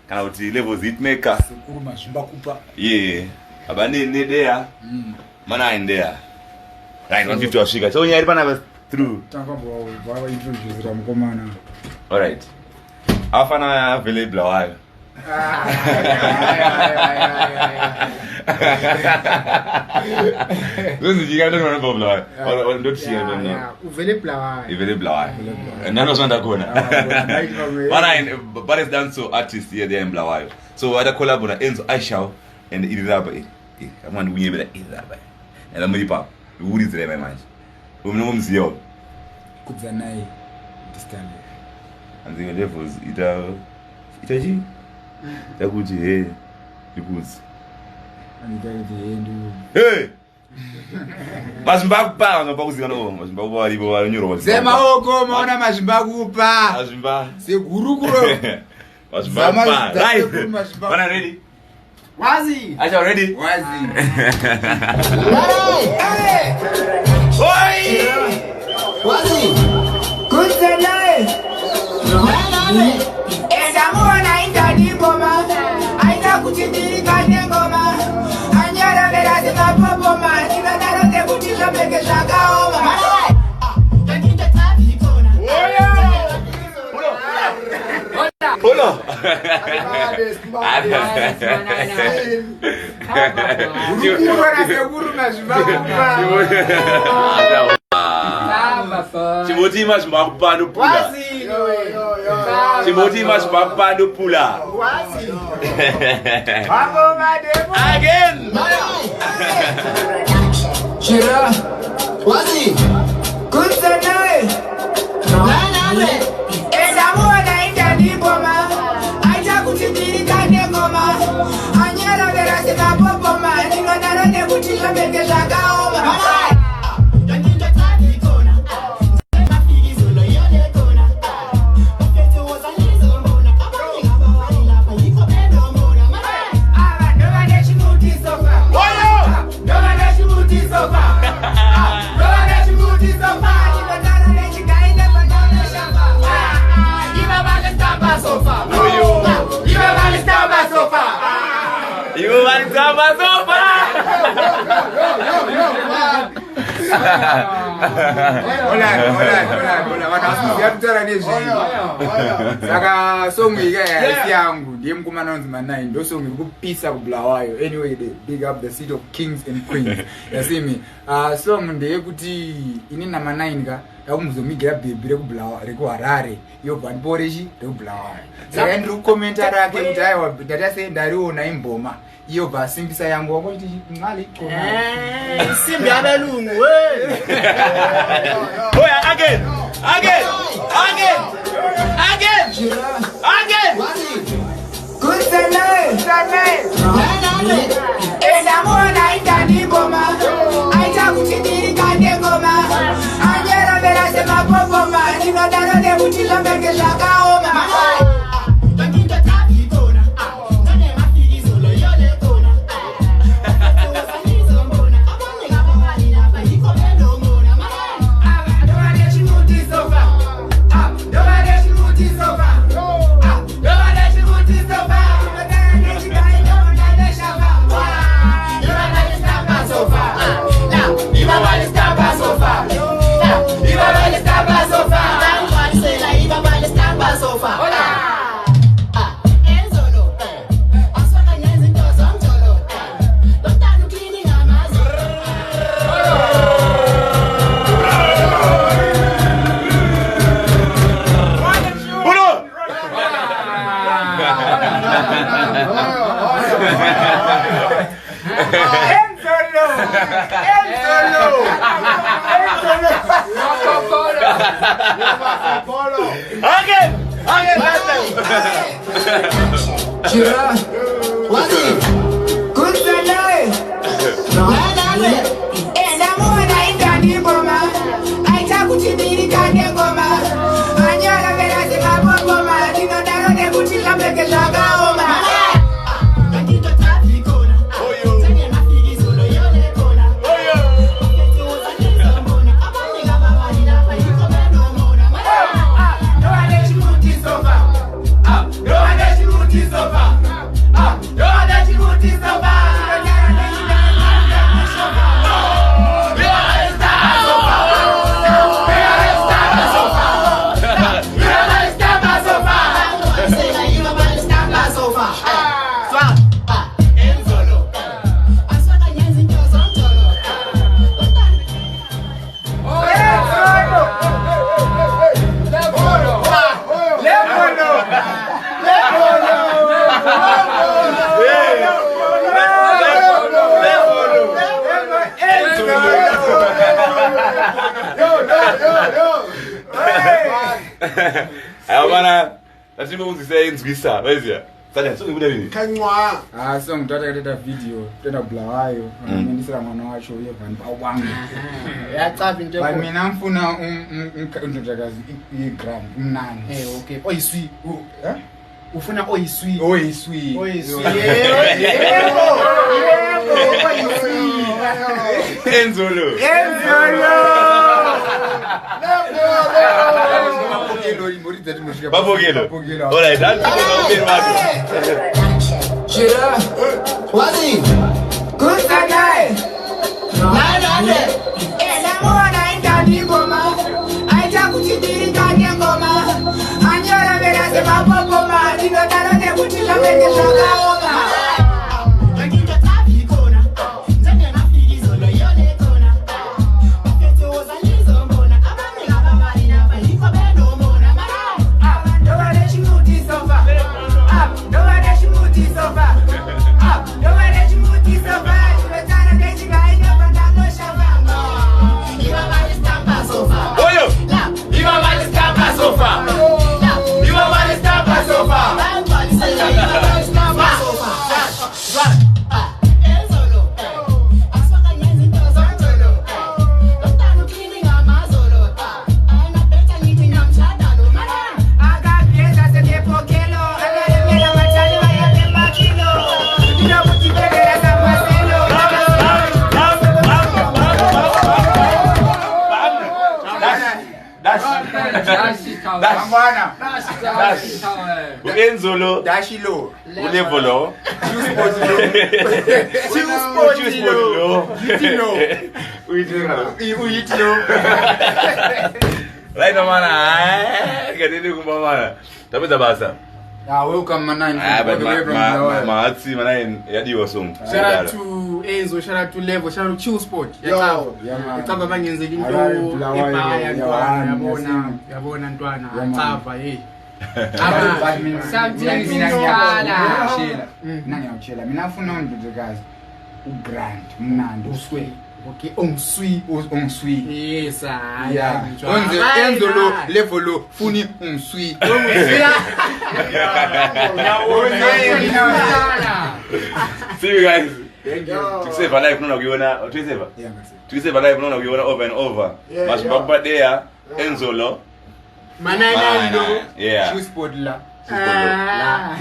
kana kuti levels hitmaker kuruma zvimbakupa abane nedea mana aendea right 150 wasvika so nyari pana through takambwa baba introduce mukomana alright afana available wayo This is you don't know about or don't see no uvele blawa nano sonda khona but it's done so artists here there in Blawayo so ada collab na Enzo Aishao and Iraba amani uyebela Iraba and amlipa uri zile manje umno mziyo kudzanai distance and the levels itaji takuti ikuzi hey mazimbakupa ngapakuzika no mazimbakupa alipo wanyoro sema oko maona mazimbakupa segurukuro mazimbakupa right wana ready wazi acha ready wazi hey oi wazi kudzanai enda muona indani ngoma aita kuchidirika ngoma anyara vera zimapopo matika darote kuti zvapeke zvakaoma Hola. Chimoti mazimbakupa no pula. Chimoti mazimbakupa no pula. Again. Shira. Wazi. Kudzanai. Nana. Enda muona indani ngoma. Aita kuchidirika ngoma. Anyara vera zimapopo matika darote kuti zvapeke zvakaoma. You want sama sofa? Hola, wanasikia nezvi. Saka song iyi yangu ndiye mukomana unzi Man9 ndo song iri kupisa kuBlawayo. Anyway, they big up the city of kings and queens. You see me? Song ndeye kuti ini na Man9 ka yakumuzomigira baby rekuBlawayo rekuHarare yobva ndiporechi rekuBlawayo. Saka ndiri kukomenta rake kuti aiwa ndati ndariona imboma iyo basimbisa yangu wakuti mali kona simbi abelungu again kudzanai enda muona indani ngoma aita kuchidirika ngoma anyara vera zimapopo matika darote kuti zvapeke zvakaoma Shira. Wazi. Kudzanai. Nana. Enda muona indani ngoma. Aita kuchidirika ngoma. Anyara vera zimapopo matika darote kuti zvapeke zvakaoma. Over. Ayabana Nasimo uzise inzwisa wezia Sada so ngibuda nini Kanwa. So ngithatha kuthatha video tena Bulawayo ngimendisela mwana wacho uyevan bawanga Yacapha into but mina ngifuna undodakazi igram mnani okay oyiswi ufuna oyiswi oyiswi oyiswi Enzolo Babogelo Alright that's Shira, Wazi. good night. Nane. Namona indani ngoma, aita kuchidiri kanye ngoma. Anyora vera se mapopoma, ndinodaro nekuti zvamenge zvakaoma. Enzolo Dashilo Ulevolo uyitilo Right mana Gadini kumamana Tapeza basa welcome manani but maatsi mana yadiwa song Shout out to Enzo, shout out to Levo, shout out to Chill Sport. Yacapha bangenzela into yabona ntwana acapha mina ngiyawutshela mina ngifuna undodakazi ugrand mnandi uswe okay ongiswi yes yeah enzo lo level lo funi unswi See you guys. Tukiseva live unaona ukiona tukiseva. Tukiseva live unaona ukiona over and over. Masibaba there Enzolo. Manana yeah. Shoe sport la. La.